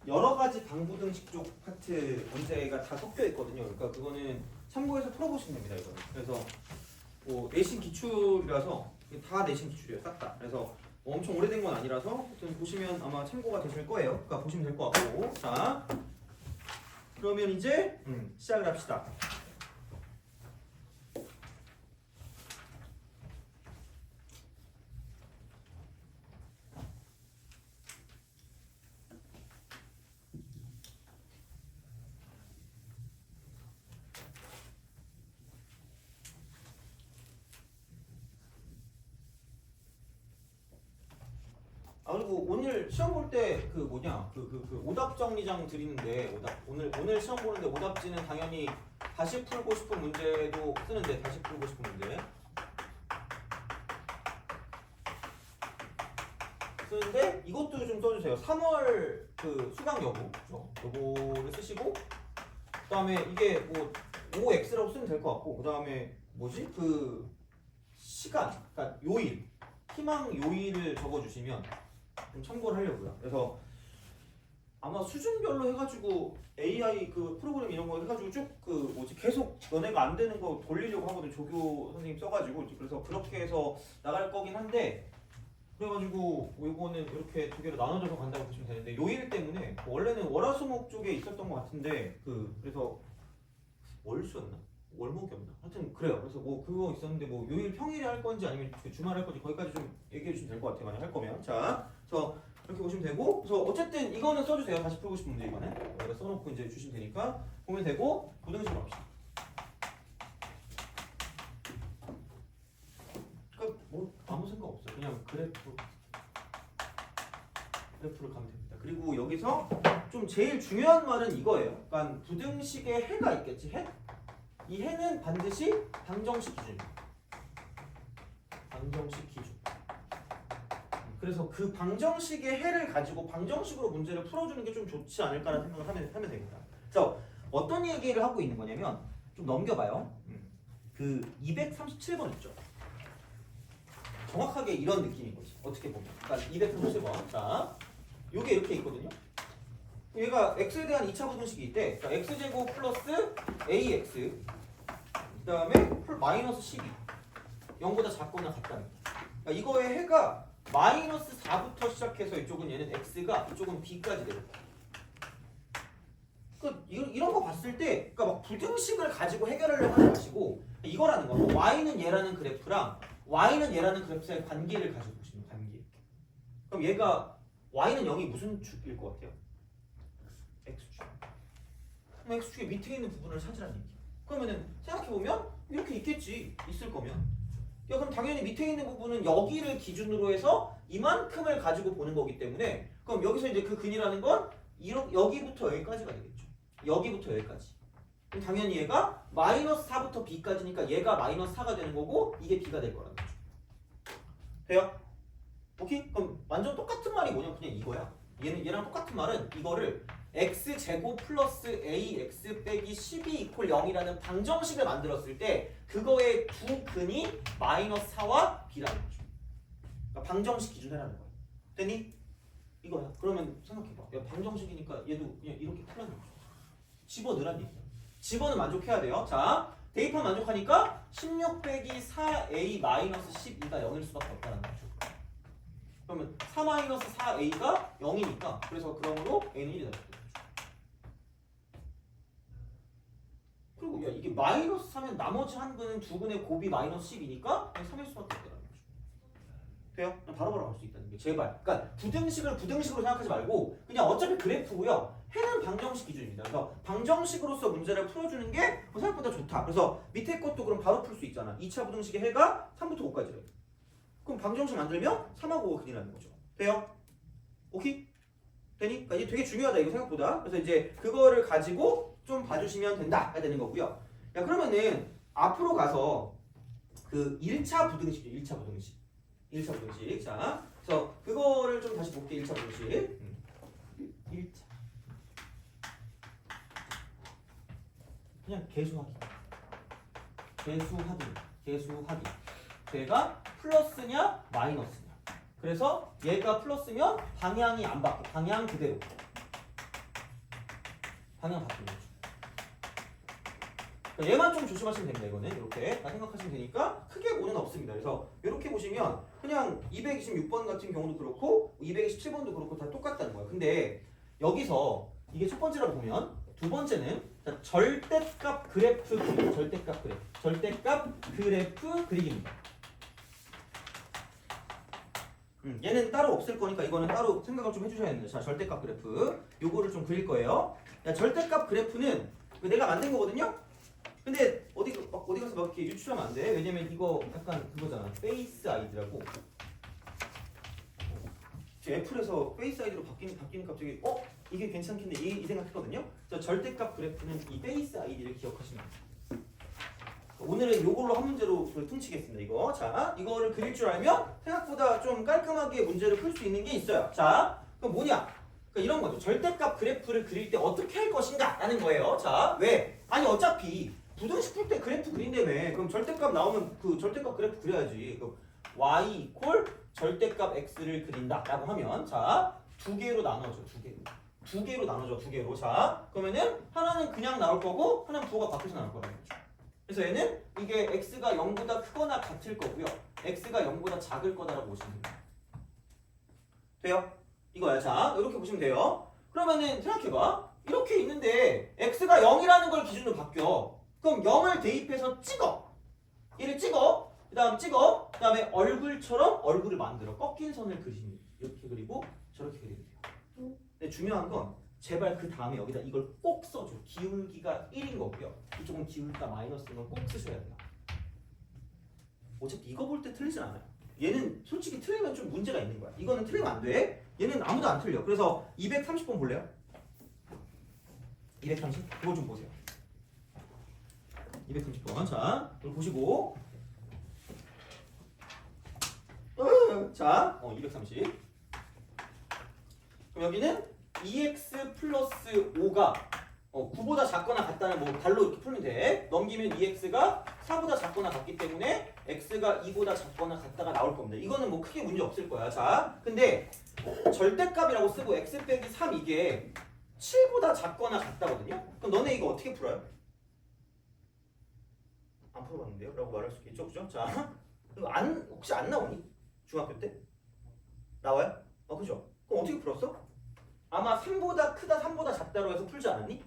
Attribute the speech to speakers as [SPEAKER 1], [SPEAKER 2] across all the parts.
[SPEAKER 1] 여러 가지 방부등식 쪽 파트 문제가 다 섞여 있거든요. 그러니까 그거는 참고해서 풀어보시면 됩니다. 이거는. 그래서 뭐 내신 기출이라서 다 내신 기출이에요. 싹 다. 그래서 뭐 엄청 오래된 건 아니라서 하여튼 보시면 아마 참고가 되실 거예요. 그러니까 보시면 될 것 같고. 자, 그러면 이제 시작을 합시다. 아 그리고 오늘 시험 볼 때 그 뭐냐 그 오답 정리장 드리는데 오늘 시험 보는데 오답지는 당연히 다시 풀고 싶은 문제도 쓰는데 다시 풀고 싶은 문제 쓰는데 이것도 좀 써주세요. 3월 그 수강 여부 그죠? 여부를 쓰시고 그 다음에 이게 뭐 OX라고 쓰면 될 것 같고 그 다음에 뭐지 그 시간 그러니까 요일 희망 요일을 적어주시면 좀 참고를 하려고요. 그래서 아마 수준별로 해가지고 AI 그 프로그램 이런 거 해가지고 쭉 그 뭐지 계속 너네가 안 되는 거 돌리려고 하거든. 조교 선생님 써가지고 그래서 그렇게 해서 나갈 거긴 한데 그래가지고 이거는 이렇게 두 개로 나눠져서 간다고 보시면 되는데 요일 때문에 원래는 월화수목 쪽에 있었던 것 같은데 그래서 월수였나? 월목이었나? 하여튼 그래요. 그래서 뭐 그거 있었는데 뭐 요일 평일에 할 건지 아니면 주말 할 건지 거기까지 좀 얘기해 주시면 될 것 같아요. 만약 할 거면 자, 그래서 이렇게 보시면 되고 그래서 어쨌든 이거는 써주세요. 다시 풀고 싶은 문제 이번에 여기다 써놓고 이제 주시면 되니까 보면 되고 부등식으로 합시다. 그러니까 뭐 아무 생각 없어요. 그냥 그래프를 가면 됩니다. 그리고 여기서 좀 제일 중요한 말은 이거예요. 그러니까 부등식에 해가 있겠지. 해? 이 해는 반드시 방정식 기준입니다. 방정식 기준. 그래서 그 방정식의 해를 가지고 방정식으로 문제를 풀어주는 게 좀 좋지 않을까라는 생각을 하면 됩니다. 그래서 어떤 얘기를 하고 있는 거냐면 좀 넘겨봐요. 그 237번 있죠. 정확하게 이런 느낌인 거지. 어떻게 보면. 그러니까 237번. 자, 요게 이렇게 있거든요. 얘가 x에 대한 2차 부등식이 있대. 그러니까 x제곱 플러스 ax 그 다음에 마이너스 12 0보다 작거나 같다는 거. 그러니까 이거의 해가 마이너스 4부터 시작해서 이쪽은 얘는 x가 이쪽은 b까지 되는 거야. 그러니까 이런 거 봤을 때 그러니까 막 부등식을 가지고 해결을 하지 마시고 이거라는 거. y는 얘라는 그래프랑 y는 얘라는 그래프 사이의 관계를 가지고 보시면 관계. 그럼 얘가 y는 0이 무슨 축일 것 같아요? x축. 그럼 x축의 밑에 있는 부분을 찾으라는 얘기야. 그러면은 생각해보면 이렇게 있겠지. 있을 거면. 야 그럼 당연히 밑에 있는 부분은 여기를 기준으로 해서 이만큼을 가지고 보는 거기 때문에 그럼 여기서 이제 그 근이라는 건 여기부터 여기까지가 되겠죠. 여기부터 여기까지. 그럼 당연히 얘가 마이너스 4부터 b까지니까 얘가 마이너스 4가 되는 거고 이게 b가 될 거라는 거죠. 돼요? 오케이? 그럼 완전 똑같은 말이 뭐냐면 그냥 이거야. 얘랑 똑같은 말은 이거를 x제곱 플러스 ax 빼기 12 이퀄 0이라는 방정식을 만들었을 때 그거의 두 근이 마이너스 4와 b라는 거죠. 그러니까 방정식 기준 해라는 거야. 됐니? 이거야. 그러면 생각해봐. 야 방정식이니까 얘도 그냥 이렇게 풀라는 거죠. 집어넣으란 얘기야. 집어는 만족해야 돼요. 자, 대입한 만족하니까 16 빼기 4a 마이너스 12가 0일 수밖에 없다는 거죠. 그러면 4-4a가 0이니까 그래서 그러므로 a는 1이다. 그리고 야 이게 마이너스 3면 나머지 한 근은 두 근의 곱이 마이너스 10이니까 3일 수밖에 없다는 거죠. 돼요? 바로바로 갈 수 있다는 게 제발. 그러니까 부등식을 부등식으로 생각하지 말고 그냥 어차피 그래프고요. 해는 방정식 기준입니다. 그래서 방정식으로서 문제를 풀어주는 게 생각보다 좋다. 그래서 밑에 것도 그럼 바로 풀 수 있잖아. 2차 부등식의 해가 3부터 5까지래요. 그럼 방정식 만들면 3하고 5가 근이라는 거죠. 돼요? 오케이? 되니? 그러니까 이게 되게 중요하다 이거 생각보다. 그래서 이제 그거를 가지고 좀 봐주시면 된다가 되는 거고요. 야 그러면은 앞으로 가서 그 1차 부등식이죠. 1차 부등식. 1차 부등식. 자, 그래서 그거를 좀 다시 볼게요. 1차 부등식. 1차. 그냥 개수하기. 개수하기. 얘가 플러스냐 마이너스냐. 그래서 얘가 플러스면 방향이 안 바뀌어. 방향 그대로. 방향 바뀌는 거죠. 얘만 좀 조심하시면 됩니다. 이거는 이렇게 생각하시면 되니까 크게 오는 없습니다. 그래서 이렇게 보시면 그냥 226번 같은 경우도 그렇고 227번도 그렇고 다 똑같다는 거예요. 근데 여기서 이게 첫 번째라고 보면 두 번째는 절대값 그래프 그리기. 절대값 그래프 그리기입니다. 얘는 따로 없을 거니까 이거는 따로 생각을 좀 해주셔야 됩니다. 자, 절대값 그래프 요거를 좀 그릴 거예요. 야, 절대값 그래프는 내가 만든 거거든요. 근데 어디 가서 막 이렇게 유출하면 안 돼. 왜냐면 이거 약간 그거잖아. 페이스 아이디라고. 애플에서 페이스 아이디로 바뀌는 갑자기 이게 괜찮겠네 이 생각했거든요. 저 절대값 그래프는 이 페이스 아이디를 기억하시면 돼요. 오늘은 이걸로 한 문제로 퉁치겠습니다. 이거 자 이거를 그릴 줄 알면 생각보다 좀 깔끔하게 문제를 풀 수 있는 게 있어요. 자 그럼 뭐냐? 그러니까 이런 거죠. 절대값 그래프를 그릴 때 어떻게 할 것인가 라는 거예요. 자 왜? 아니 어차피 부등식 풀 때 그래프 그린다며. 그럼 절대값 나오면 그 절대값 그래프 그려야지. 그럼 y 이퀄 절대값 x를 그린다 라고 하면 자 두 개로 나눠져. 두 개로 나눠져. 두 개로. 자 그러면은 하나는 그냥 나올 거고 하나는 부호가 바뀌어서 나올 거라는 거죠. 그래서 얘는 이게 x가 0보다 크거나 같을 거고요. x가 0보다 작을 거다라고 보시면 됩니다. 돼요? 이거야. 자 이렇게 보시면 돼요. 그러면은 생각해봐. 이렇게 있는데 x가 0이라는 걸 기준으로 바뀌어. 그럼 0을 대입해서 찍어. 얘를 찍어. 그 다음에 얼굴처럼 얼굴을 만들어. 꺾인 선을 그리시면 이렇게 그리고 저렇게 그리면 돼요. 근데 중요한 건 제발 그 다음에 여기다 이걸 꼭 써줘. 기울기가 1인 거고요. 이쪽은 기울기가 마이너스인 걸 꼭 쓰셔야 돼요. 어차피 이거 볼 때 틀리진 않아요. 얘는 솔직히 틀리면 좀 문제가 있는 거야. 이거는 틀리면 안 돼. 얘는 아무도 안 틀려. 그래서 230번 볼래요? 230? 이거 좀 보세요. 230번. 자, 이걸 보시고. 자, 230. 그럼 여기는 2x 플러스 5가 9보다 작거나 같다는 뭐 발로 이렇게 풀면 돼. 넘기면 2x가 4보다 작거나 같기 때문에 x가 2보다 작거나 같다가 나올 겁니다. 이거는 뭐 크게 문제 없을 거야. 자, 근데 절대값이라고 쓰고 x 빼기 3 이게 7보다 작거나 같다거든요. 그럼 너네 이거 어떻게 풀어요? 안 풀어봤는데요? 라고 말할 수 있겠죠? 그죠? 자, 이거 혹시 안 나오니? 중학교 때? 나와요? 그죠? 그럼 어떻게 풀었어? 아마 3보다 크다, 3보다 작다로 해서 풀지 않았니?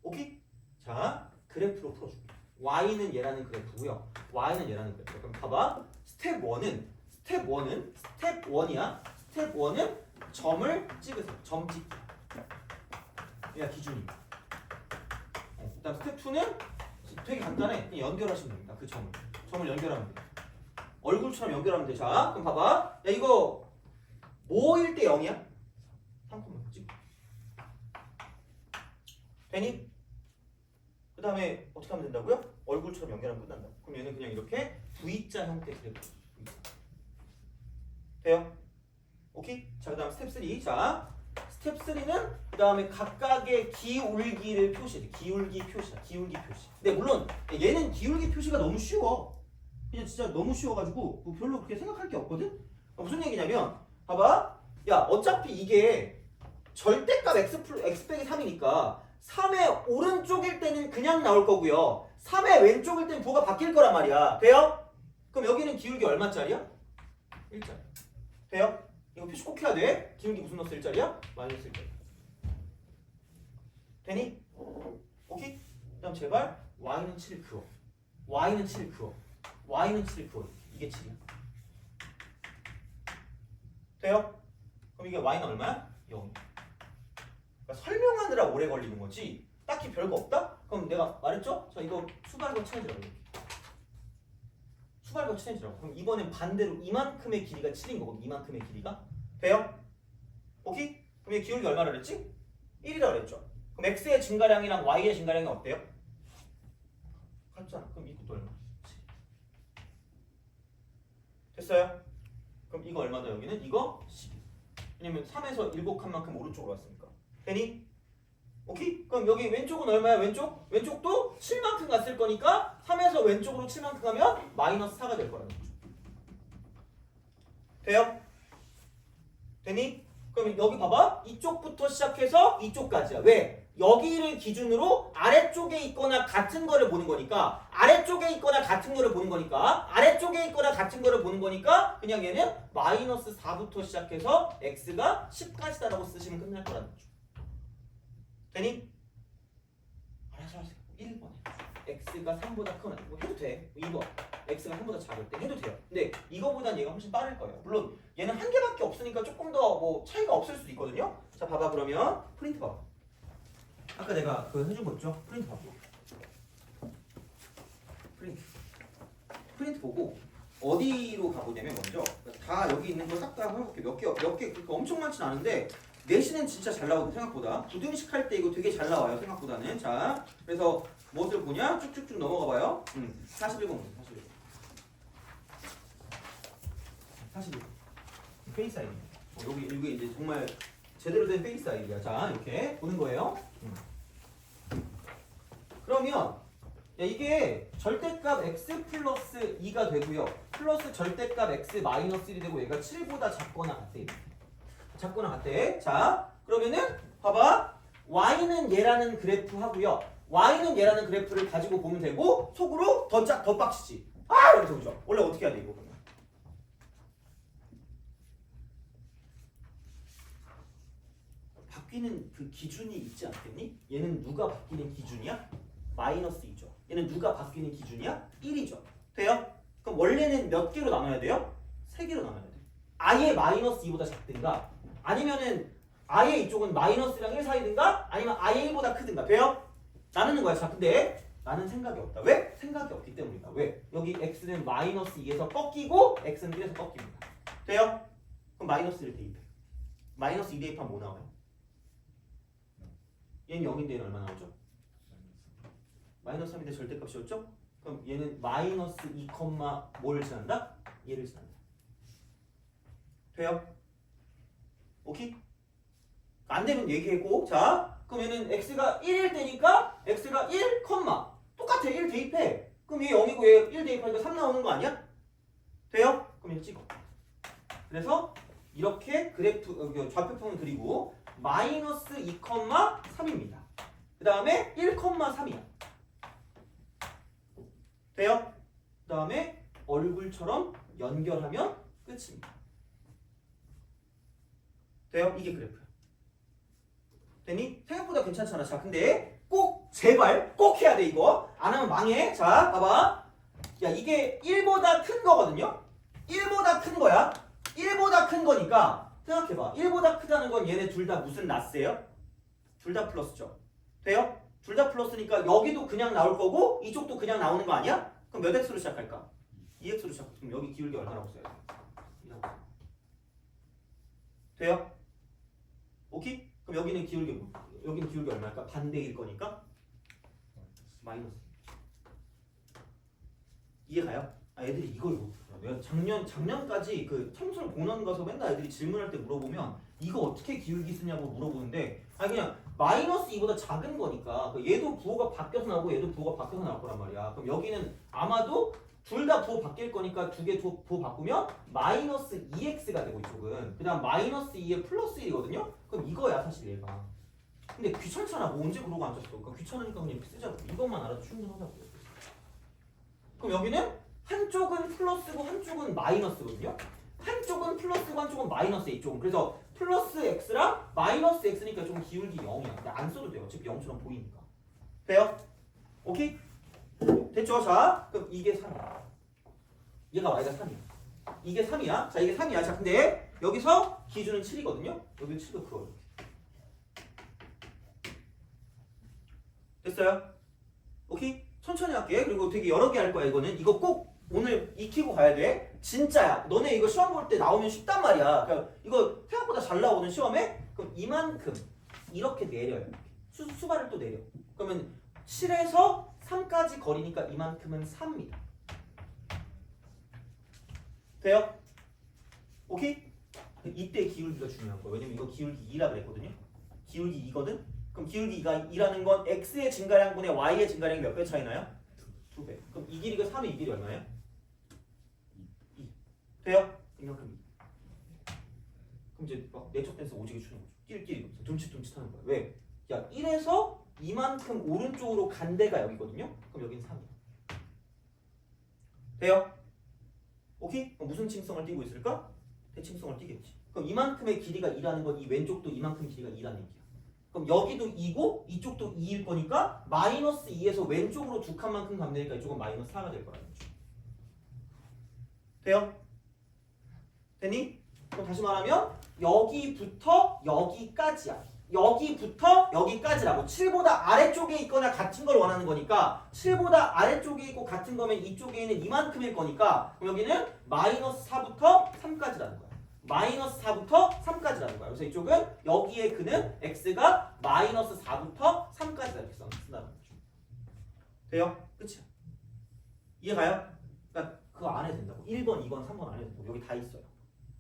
[SPEAKER 1] 오케이? 자, 그래프로 풀어줄게. y는 얘라는 그래프고요. y는 얘라는 그래프. 그럼 봐봐. 스텝 1이야. 스텝 1은 점을 찍으세요. 점 찍기. 얘가 기준입니다. 그 다음 스텝 2는 되게 간단해. 그냥 연결하시면 됩니다. 그 점을 연결하면 돼요. 얼굴처럼 연결하면 돼. 자, 그럼 봐봐. 야, 이거 뭐일 때 0이야? 3콤마 찍고. 되니? 그 다음에 어떻게 하면 된다고요? 얼굴처럼 연결하면 끝난다. 그럼 얘는 그냥 이렇게 V자 형태 그래프. 돼요? 오케이? 자, 그 다음 스텝 3. 자, 스텝 3는 그 다음에 각각의 기울기를 표시해. 기울기 표시다. 기울기 표시. 근데 물론 얘는 기울기 표시가 너무 쉬워. 그냥 진짜 너무 쉬워가지고 뭐 별로 그렇게 생각할 게 없거든? 무슨 얘기냐면 봐봐. 야, 어차피 이게 절대값 x 빼기 3이니까 3의 오른쪽일 때는 그냥 나올 거고요. 3의 왼쪽일 때는 부호가 바뀔 거란 말이야. 돼요? 그럼 여기는 기울기 얼마짜리야? 1짜리. 돼요? 이거 표시 꼭 해야 돼. 기울기 무슨 넣었어? 1짜리야? 마이너스 1짜리. 되니? 오케이? 그 다음 제발 y는 7 그어. y는 7 그어. y는 7 그어. 이게 7이야. 돼요? 그럼 이게 y는 얼마야? 0. 그러니까 설명하느라 오래 걸리는 거지 딱히 별거 없다? 그럼 내가 말했죠? 자, 이거 수발과 친해지라고. 수발과 친해지라고. 그럼 이번엔 반대로 이만큼의 길이가 7인 거거든. 이만큼의 길이가. 돼요? 오케이? 그럼 얘 기울기 얼마라 그랬지? 1이라고 그랬죠. 그럼 x의 증가량이랑 y의 증가량이 어때요? 같잖아. 그럼 이것도 얼마? 7. 됐어요? 그럼 이거 얼마다 여기는? 이거 10. 왜냐면 3에서 7칸 만큼 오른쪽으로 왔으니까. 되니? 오케이? 그럼 여기 왼쪽은 얼마야? 왼쪽도 7만큼 갔을 거니까 3에서 왼쪽으로 7만큼 가면 마이너스 4가 될 거라는 거죠. 돼요? 되니? 그럼 여기 봐봐. 이쪽부터 시작해서 이쪽까지야. 왜? 여기를 기준으로 아래쪽에 있거나 같은 거를 보는 거니까 아래쪽에 있거나 같은 거를 보는 거니까 아래쪽에 있거나 같은 거를 보는 거니까 그냥 얘는 마이너스 4부터 시작해서 x가 10까지다라고 쓰시면 끝날 거라는 거죠. 되니? 알아서 하세요. 1번에 x가 3보다 크거나 뭐 해도 돼. 2번 x가 3보다 작을 때 해도 돼요. 근데 이거보단 얘가 훨씬 빠를 거예요. 물론 얘는 한 개밖에 없으니까 조금 더 뭐 차이가 없을 수도 있거든요. 자 봐봐 그러면 프린트 봐봐. 아까 내가 그 해준 거 있죠? 프린트 봐봐. 프린트 보고 어디로 가보냐면 먼저 다 여기 있는 거 싹 다 해볼게. 몇 개 그러니까 엄청 많진 않은데 내신은 진짜 잘 나오고 생각보다 부등식 할 때 이거 되게 잘 나와요 생각보다는. 자 그래서 무엇을 보냐 쭉쭉쭉 넘어가 봐요. 41번 41번 페이스 아이디. 여기 이게 이제 정말 제대로 된 페이스 아이디야. 자 이렇게 보는 거예요. 그러면 야, 이게 절대값 x 플러스 2가 되고요. 플러스 절대값 x 마이너스 1이 되고 얘가 7보다 작거나 같대. 작거나 같대. 자 그러면은 봐봐. y는 얘라는 그래프 하고요. y는 얘라는 그래프를 가지고 보면 되고 속으로 더 빡치지. 아 이러면서 그죠. 원래 어떻게 해야 돼 이거. 바뀌는 그 기준이 있지 않겠니? 얘는 누가 바뀌는 기준이야? 마이너스 2죠. 얘는 누가 바뀌는 기준이야? 1이죠. 돼요? 그럼 원래는 몇 개로 나눠야 돼요? 3개로 나눠야 돼. 아예 마이너스 2보다 작든가 아니면은 아예 이쪽은 마이너스랑 1 사이든가 아니면 아예 1보다 크든가 돼요? 나누는 거야. 자 근데 나는 생각이 없다. 왜? 생각이 없기 때문이다. 왜? 여기 x는 마이너스 2에서 꺾이고 x는 1에서 꺾입니다. 돼요? 그럼 마이너스 1 대입해. 마이너스 2 대입하면 뭐 나와요? 얘는 0인데 얘는 얼마 나오죠? 마이너스 3인데 절대값이었죠? 그럼 얘는 마이너스 2, 뭘 지난다? 얘를 지난다. 돼요? 오케이? 안 되면 얘기했고 자 그럼 얘는 x가 1일 때니까 x가 1, 똑같아 1 대입해. 그럼 얘 0이고 얘 1 대입하니까 3 나오는 거 아니야? 돼요? 그럼 얘 찍어. 그래서 이렇게 그래프 좌표평을 그리고 마이너스 2, 3입니다. 그 다음에 1, 3이야. 돼요? 그 다음에 얼굴처럼 연결하면 끝입니다. 돼요? 이게 그래프야. 되니? 생각보다 괜찮잖아. 자, 근데 꼭 제발 꼭 해야 돼 이거. 안 하면 망해. 자, 봐봐. 야, 이게 1보다 큰 거거든요. 1보다 큰 거야. 1보다 큰 거니까 생각해봐. 1보다 크다는 건 얘네 둘 다 무슨 라스예요? 둘 다 플러스죠. 돼요? 둘 다 플러스니까 여기도 그냥 나올 거고 이쪽도 그냥 나오는 거 아니야? 그럼 몇 x로 시작할까? 2x로 시작. 그럼 여기 기울기 얼마라고 써야 돼? 돼요? 오케이? 그럼 여기는 기울기 얼마일까? 반대일 거니까 마이너스. 이해가요? 아 애들이 이걸 못해요. 내가 작년까지 그 청소년 공원 가서 맨날 애들이 질문할 때 물어보면 이거 어떻게 기울기 쓰냐고 물어보는데 아니 그냥 마이너스 2보다 작은 거니까 얘도 부호가 바뀌어서 나오고 얘도 부호가 바뀌어서 나올 거란 말이야. 그럼 여기는 아마도 둘 다 부호 바뀔 거니까 두 개 부호 바꾸면 마이너스 2x가 되고 이쪽은 그 다음 마이너스 2에 플러스 1이거든요. 그럼 이거야 사실 얘가. 근데 귀찮잖아. 뭐 언제 그러고 앉았어. 그러니까 귀찮으니까 그냥 이렇게 쓰자고. 이것만 알아도 충분하다고. 그럼 여기는 한쪽은 플러스고 한쪽은 마이너스거든요. 한쪽은 플러스고 한쪽은 마이너스 이쪽은. 그래서 플러스 x랑 마이너스 x니까 좀 기울기 0이야. 근데 안 써도 돼요. 어차피 0처럼 보이니까. 돼요? 오케이? 됐죠? 자, 그럼 이게 3이야. 얘가 y가 3이야. 이게 3이야. 자, 이게 3이야. 자, 근데 여기서 기준은 7이거든요. 여기 7도 그거. 됐어요? 오케이? 천천히 할게. 그리고 되게 여러 개 할 거야 이거는. 이거 꼭 오늘 익히고 가야 돼. 진짜야. 너네 이거 시험 볼 때 나오면 쉽단 말이야. 그러니까 이거 생각보다 잘 나오거든 시험에. 그럼 이만큼 이렇게 내려요. 수발을 또 내려. 그러면 7에서 3까지 거리니까 이만큼은 3입니다. 돼요? 오케이? 이때 기울기가 중요한 거야. 왜냐면 이거 기울기 2라 그랬거든요. 기울기 2거든. 그럼 기울기 2라는 건 x의 증가량분의 y의 증가량이 몇 배 차이 나요? 2배. 그럼 이 길이가 3의 이 길이 얼마예요? 2. 돼요? 이만큼 2. 그럼 이제 막 내적 댄스 오지게 추는 거죠. 낄낄이 없어. 둠칫둠칫 하는 거야. 왜? 야 1에서 이만큼 오른쪽으로 간 데가 여기거든요. 그럼 여기는 3이야. 돼요? 오케이? 그럼 무슨 침성을 띠고 있을까? 대침성을 띠겠지. 그럼 이만큼의 길이가 2라는 건 이 왼쪽도 이만큼 길이가 2라는 얘기야. 그럼 여기도 2고 이쪽도 2일 거니까 마이너스 2에서 왼쪽으로 두 칸만큼 가면 되니까 이쪽은 마이너스 4가 될 거라는 거죠. 돼요? 되니? 그럼 다시 말하면 여기부터 여기까지야. 여기부터 여기까지라고. 7보다 아래쪽에 있거나 같은 걸 원하는 거니까 7보다 아래쪽에 있고 같은 거면 이쪽에 있는 이만큼일 거니까 그럼 여기는 마이너스 4부터 3까지라는 거야. 마이너스 4부터 3까지라는 거야. 그래서 이쪽은 여기에 그는 x가 마이너스 4부터 3까지다 이렇게 쓴다는 거죠. 돼요? 끝이야. 이해가요? 그러니까 그거 안 해도 된다고. 1번, 2번, 3번 안 해도 된다고. 여기 다 있어요.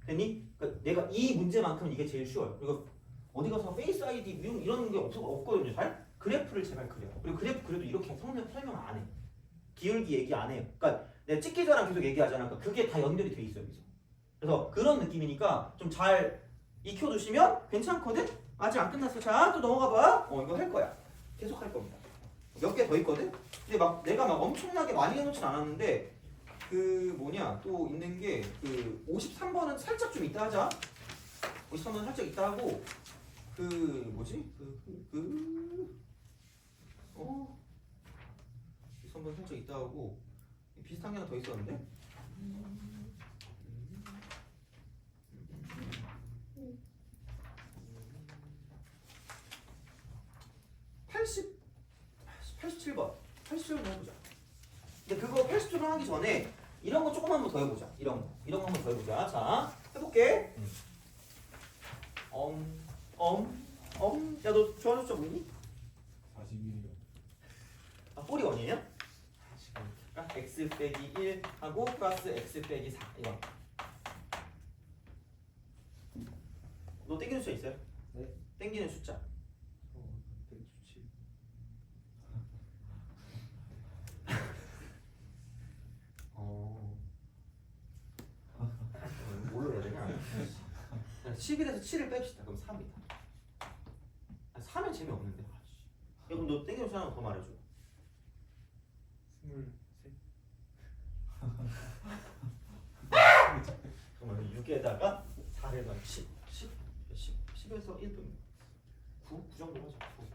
[SPEAKER 1] 됐니? 그러니까 내가 이 문제만큼은 이게 제일 쉬워요. 그리고 어디 가서 페이스 아이디 이런 게 없거든요. 잘? 그래프를 제발 그려. 그리고 그래프 그래도 이렇게 설명 안 해. 기울기 얘기 안 해요. 그러니까 내가 찍기 전에 계속 얘기하잖아. 그러니까 그게 다 연결이 돼 있어요. 여기서. 그래서 그런 느낌이니까 좀 잘 익혀두시면 괜찮거든? 아직 안 끝났어. 자, 또 넘어가 봐. 이거 할 거야. 계속 할 겁니다. 몇 개 더 있거든? 근데 막 내가 막 엄청나게 많이 해놓진 않았는데 또 있는 게 53번은 살짝 좀 이따 하자. 53번은 살짝 이따 하고 53번 살짝 이따 하고 비슷한 게 하나 더 있었는데 87번 해보자. 근데 그거 87번 하기 전에 이런 거 조금 한번 더 해보자. 이런 거 한번 더 해보자. 자, 해볼게. 야, 너 좋아하는 숫자 뭐니?
[SPEAKER 2] 41이요.
[SPEAKER 1] 아, 꼴이 원이에요? 그러니까 x 빼기 1 하고 플러스 x 빼기 4 이거. 너 땡기는 숫자 있어요?
[SPEAKER 2] 네.
[SPEAKER 1] 땡기는 숫자.
[SPEAKER 2] 197.
[SPEAKER 1] 뭘로 해야 되냐? 11에서 7을 뺍시다. 그럼 3이다. 3은 재미없는데. 야, 그럼 너 땡기는 숫자 하나 더 말해줘.
[SPEAKER 2] 23.
[SPEAKER 1] 그러면 6에다가 4를 더하면 10에서 1 빼면 9 정도 하자. 9.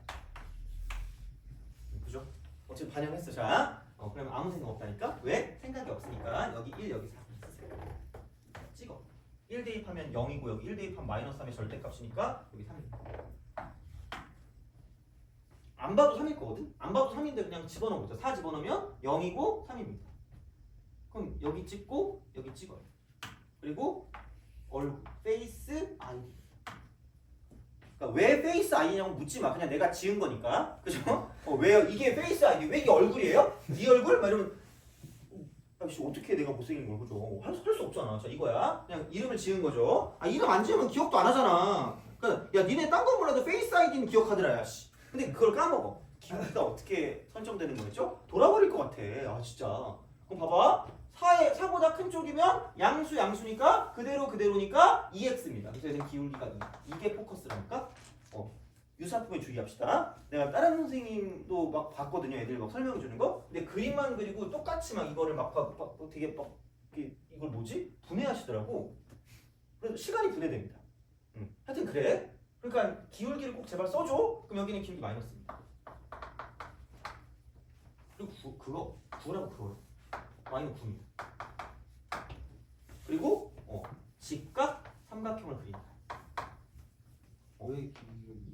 [SPEAKER 1] 그죠? 어쨌든 반영했어. 자, 그러면 아무 생각 없다니까? 왜? 생각이 없으니까 여기 1, 여기 4 쓰세요. 찍어. 1 대입하면 0이고 여기 1 대입하면 마이너스 3의 절대값이니까 여기 3입니다. 안 봐도 3일 거거든? 안 봐도 3인데 그냥 집어넣어보자. 4 집어넣으면 0이고 3입니다. 그럼 여기 찍고 여기 찍어요. 그리고 얼굴, 페이스 아이디. 그러니까 왜 페이스 아이디냐고 묻지 마. 그냥 내가 지은 거니까. 그죠? 왜요? 이게 페이스 아이디. 왜 이게 얼굴이에요? 네 얼굴? 막 이러면 씨 어떻게 내가 못생긴 걸 그죠? 할 수 없잖아. 자, 이거야. 그냥 이름을 지은 거죠. 이름 안 지으면 기억도 안 하잖아. 그러니까 야, 니네 딴 건 몰라도 페이스 아이디는 기억하더라, 야, 씨. 근데 그걸 까먹어. 기울기가 어떻게 설정되는 거였죠? 돌아버릴 것 같아. 진짜. 그럼 봐봐. 4보다 큰 쪽이면 양수니까 그대로니까 2x입니다. 그래서 얘는 기울기가 2. 이게 포커스라니까. 유사품에 주의합시다. 내가 다른 선생님도 막 봤거든요. 애들 막 설명해 주는 거. 근데 그림만 그리고 똑같이 막 이거를 막 되게 막 이걸 뭐지? 분해하시더라고. 그래서 시간이 분해됩니다. 하여튼 그래. 그러니까 기울기를 꼭 제발 써줘. 그럼 여기는 기울기 마이너스입니다. 그리고 그거 9라고 그거요. y는 9입니다. 그리고 직각 삼각형을 그린다.
[SPEAKER 2] 왜 기울기?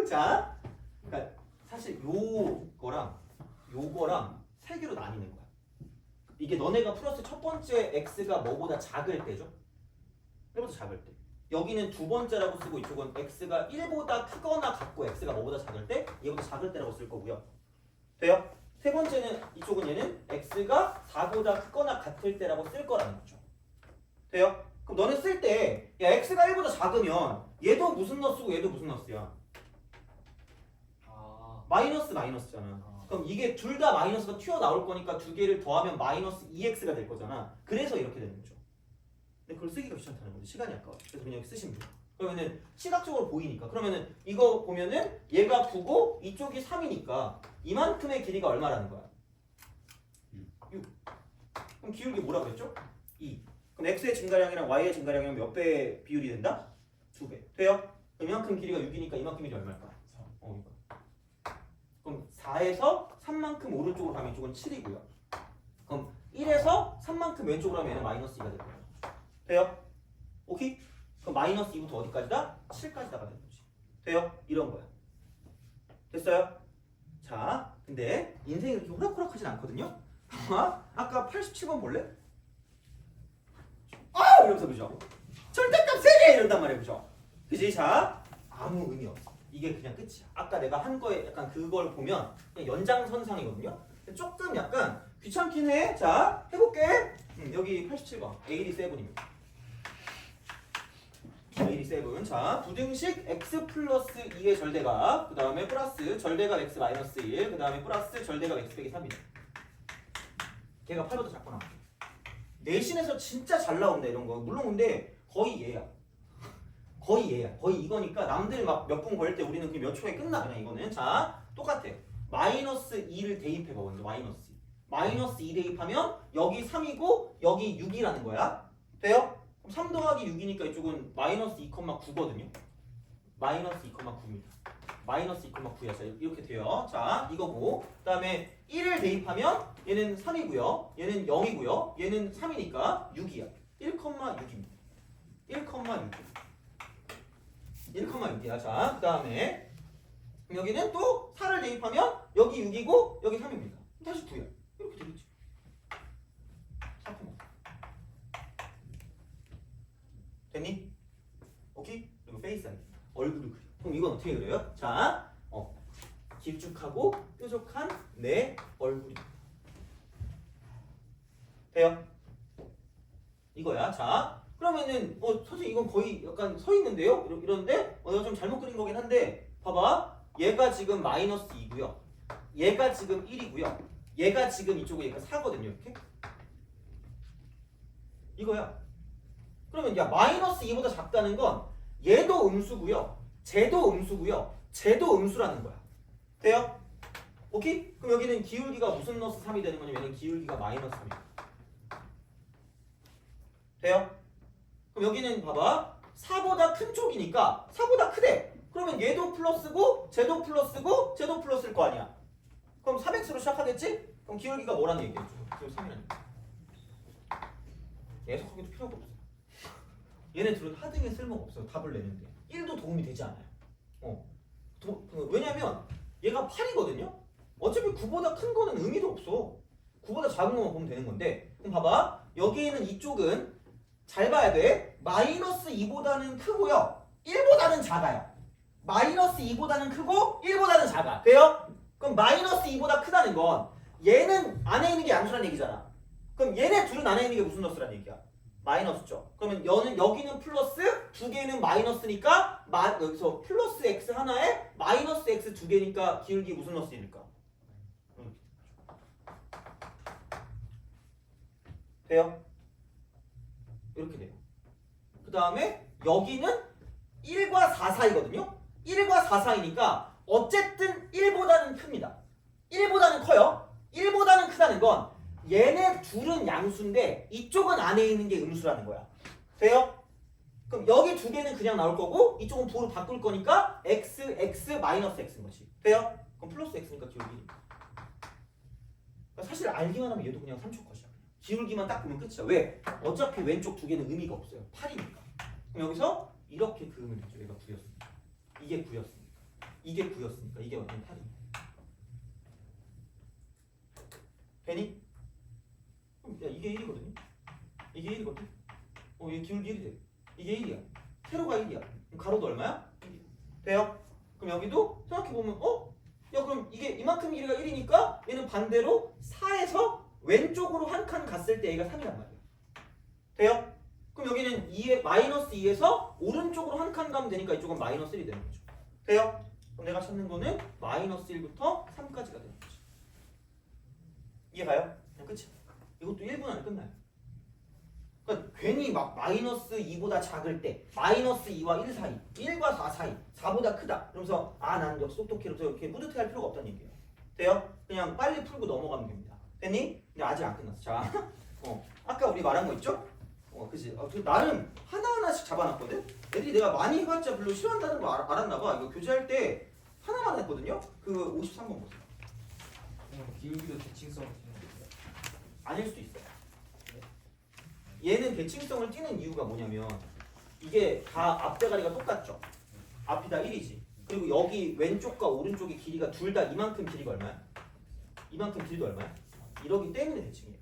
[SPEAKER 1] 자, 그러니까 사실 요거랑 세 개로 나뉘는 거야. 이게 너네가 풀었을 첫 번째 x가 뭐보다 작을 때죠. 1보다 작을 때. 여기는 두 번째라고 쓰고 이쪽은 x가 1보다 크거나 같고 x가 뭐보다 작을 때 얘보다 작을 때라고 쓸 거고요. 돼요? 세 번째는 이쪽은 얘는 x가 4보다 크거나 같을 때라고 쓸 거라는 거죠. 돼요? 그럼 너네 쓸 때 야, x가 1보다 작으면 얘도 무슨 너스고 얘도 무슨 너스야? 마이너스잖아. 그럼 이게 둘 다 마이너스가 튀어나올 거니까 두 개를 더하면 마이너스 2x가 될 거잖아. 그래서 이렇게 되는 거죠. 근데 그걸 쓰기가 귀찮다는 거지. 시간이 아까워. 그래서 그냥 여기 쓰시면 돼요. 그러면은 시각적으로 보이니까. 그러면은 이거 보면은 얘가 9고 이쪽이 3이니까 이만큼의 길이가 얼마라는 거야? 6. 그럼 기울기 뭐라 그랬죠? 2. 그럼 x의 증가량이랑 y의 증가량이랑 몇 배 비율이 된다? 2배. 돼요? 그럼 이만큼 길이가 6이니까 이만큼 길이 얼마일까?
[SPEAKER 2] 3.
[SPEAKER 1] 이거. 그럼 4에서 3만큼 오른쪽으로 가면 이쪽은 7이고요. 그럼 1에서 3만큼 왼쪽으로 하면 얘는 마이너스 2가 될 거예요. 돼요? 오케이? 그럼 마이너스 2부터 어디까지다? 7까지 나가 되는 거지. 돼요? 이런 거야. 됐어요? 자, 근데 인생이 그렇게 호락호락하진 않거든요? 아까 87번 볼래? 아! 이러면서 그죠? 절대값 3개! 이런단 말이에요. 그죠? 그지? 자, 아무 의미 없어. 이게 그냥 끝이야. 아까 내가 한 거에 약간 그걸 보면 그냥 연장선상이거든요? 조금 약간 귀찮긴 해. 자, 해볼게. 여기 87번. 87입니다. 87. 자, 부등식 x 플러스 2의 절대값, 그 다음에 플러스 절대값 x 마이너스 1, 그 다음에 플러스 절대값 x 빼기 3이다. 걔가 8보다 작고 나와. 내신에서 진짜 잘 나온다 이런 거. 물론 근데 거의 얘야. 거의 얘야. 거의 이거니까 남들 막 몇 분 걸 때 우리는 그냥 몇 초에 끝나 그냥 이거는. 자, 똑같아. 마이너스 2를 대입해봐 먼저. 마이너스 2. 마이너스 2 대입하면 여기 3이고 여기 6이라는 거야. 돼요? 그럼 3 더하기 6이니까 이쪽은 마이너스 2,9거든요. 마이너스 2,9입니다. 마이너스 2,9야. 자, 이렇게 돼요. 자, 이거고. 그 다음에 1을 대입하면 얘는 3이고요. 얘는 0이고요. 얘는 3이니까 6이야. 1,6입니다. 1,6. 1,6이야. 자, 그 다음에 여기는 또 4를 대입하면 여기 6이고 여기 3입니다. 다시 9야. 이렇게 되겠지. 4,5. 됐니? 오케이? 그리고 페이스 아니 얼굴을 그려. 그럼 이건 어떻게 그려요? 자, 길쭉하고 뾰족한 내 얼굴이 돼요? 이거야. 자, 그러면은 선생님 이건 거의 약간 서 있는데요? 이러는데 내가 좀 잘못 그린 거긴 한데 봐봐. 얘가 지금 마이너스 2고요. 얘가 지금 1이고요. 얘가 지금 이쪽에 얘가 4거든요. 이렇게. 이거야. 그러면 야 마이너스 2보다 작다는 건 얘도 음수고요. 쟤도 음수고요. 쟤도 음수라는 거야. 돼요? 오케이? 그럼 여기는 기울기가 무슨 너스 3이 되는 거냐면 얘는 기울기가 마이너스 3이야. 돼요? 그럼 여기는 봐봐. 4보다 큰 쪽이니까 4보다 크대. 그러면 얘도 플러스고 쟤도 플러스고 쟤도 플러스일 거 아니야. 그럼 3x로 시작하겠지? 그럼 기울기가 뭐라는 얘기야? 기울기 3이라는 얘기야. 해석하기도 필요가 없어. 얘네들은 하등에 쓸모가 없어요. 답을 내는데 1도 도움이 되지 않아요. 왜냐면 얘가 8이거든요. 어차피 9보다 큰 거는 의미도 없어. 9보다 작은 것만 보면 되는 건데. 그럼 봐봐. 여기 있는 이쪽은 잘 봐야 돼. 마이너스 2보다는 크고요. 1보다는 작아요. 마이너스 2보다는 크고 1보다는 작아. 돼요? 그럼 마이너스 2보다 크다는 건 얘는 안에 있는 게 양수란 얘기잖아. 그럼 얘네 둘은 안에 있는 게 무슨 너스란 얘기야? 마이너스죠. 그러면 여기는 플러스 두 개는 마이너스니까 여기서 플러스 x 하나에 마이너스 x 두 개니까 기울기 무슨 너스입니까? 돼요? 이렇게 돼요. 그 다음에 여기는 1과 4 사이거든요. 1과 4 사이니까 어쨌든 1보다는 큽니다. 1보다는 커요. 1보다는 크다는 건 얘네 둘은 양수인데 이쪽은 안에 있는 게 음수라는 거야. 돼요? 그럼 여기 두 개는 그냥 나올 거고 이쪽은 부호로 바꿀 거니까 x, x, 마이너스 x인 거지. 돼요? 그럼 플러스 x니까 기울기. 그러니까 사실 알기만 하면 얘도 그냥 3초 컷이야. 기울기만 딱 보면 끝이야. 왜? 어차피 왼쪽 두 개는 의미가 없어요. 8이니까. 그럼 여기서 이렇게 그으면 되죠. 얘가 9였으니까. 이게 9였으니까. 이게 9였으니까. 이게 완전 8이니까. 되니? 야 이게 1이거든요. 이게 1이거든. 얘 기울기 1이 돼. 이게 1이야. 세로가 1이야. 그럼 가로도 얼마야? 1이야. 돼요? 그럼 여기도 생각해보면 야 그럼 이게 이만큼 길이가 1이니까 얘는 반대로 4에서 왼쪽으로 한 칸 갔을 때 얘가 3이란 말이야. 돼요? 그럼 여기는 2에 마이너스 2에서 오른쪽으로 한 칸 가면 되니까 이쪽은 마이너스 1이 되는 거죠. 돼요? 그럼 내가 찾는 거는 마이너스 1부터 3까지가 되는 거죠. 이해 가요? 그냥 끝이야. 이것도 1분 안에 끝나요. 그러니까 괜히 막 마이너스 2보다 작을 때 마이너스 2와 1 사이 1과 4 사이 4보다 크다 그러면서 난 역시 똑똑해 그래서 이렇게 뿌듯해할 필요가 없다는 얘기예요. 돼요? 그냥 빨리 풀고 넘어가면 됩니다. 됐니? 근데 아직 안 끝났어. 자, 아까 우리 말한 거 있죠? 그지? 나름 하나하나씩 잡아놨거든? 애들이 내가 많이 해봤자 별로 싫어한다는 거 알았나봐. 이거 교재할 때 하나만 했거든요? 그 53번 보세요.
[SPEAKER 2] 기울기도 대칭성을 띠는 거예요.
[SPEAKER 1] 아닐 수도 있어요. 얘는 대칭성을 띠는 이유가 뭐냐면 이게 다 앞대가리가 똑같죠? 앞이 다 1이지. 그리고 여기 왼쪽과 오른쪽의 길이가 둘 다 이만큼 길이가 얼마야? 이만큼 길이도 얼마야? 이러기 때문에 대칭이에요.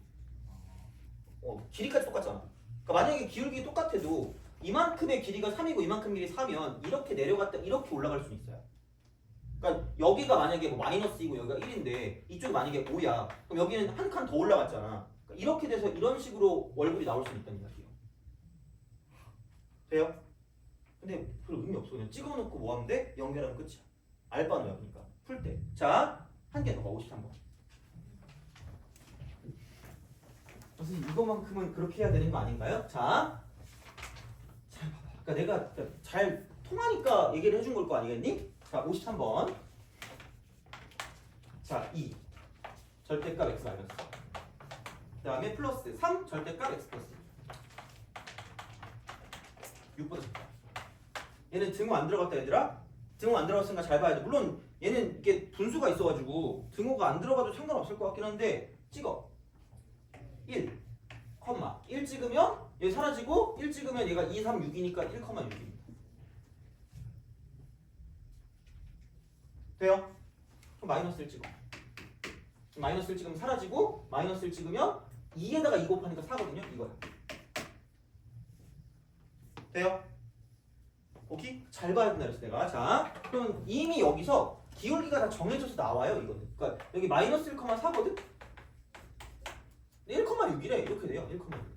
[SPEAKER 1] 길이까지 똑같잖아. 그러니까 만약에 기울기 똑같아도 이만큼의 길이가 3이고 이만큼 길이 4면 이렇게 내려갔다 이렇게 올라갈 수 있어요. 그러니까 여기가 만약에 뭐 마이너스이고 여기가 1인데 이쪽이 만약에 5야. 그럼 여기는 한 칸 더 올라갔잖아. 그러니까 이렇게 돼서 이런 식으로 월급이 나올 수 있다는 이야기예요. 돼요? 근데 별 의미 없어. 그냥 찍어놓고 뭐 하면 돼? 연결하면 끝이야. 알바는 외우니까. 풀 때. 자, 한 개 더 봐. 53번. 선생님 이거만큼은 그렇게 해야 되는 거 아닌가요? 자, 잘 봐봐. 그러니까 내가 잘 통하니까 얘기를 해준 걸 거 아니겠니? 자, 53번. 자, 2 절대값 x 마이너스. 그 다음에 플러스 3 절대값 x 플러스 6보다 작다. 얘는 등호 안 들어갔다 얘들아? 등호 안 들어갔으니까 잘 봐야 돼. 물론 얘는 이게 분수가 있어가지고 등호가 안 들어가도 상관없을 것 같긴 한데 찍어. 1, 1 찍으면 얘 사라지고 1 찍으면 얘가 2, 3, 6이니까 1,6입니다. 돼요? 그럼 마이너스 1 찍어. 마이너스 1 찍으면 사라지고 마이너스 1 찍으면 2에다가 2 곱하니까 4거든요. 이거야. 돼요? 오케이? 잘 봐야 된다 그랬어 내가. 자, 그럼 이미 여기서 기울기가 다 정해져서 나와요. 이거는. 그러니까 여기 마이너스 1,4거든? 1,6이래. 이렇게 돼요. 1,6.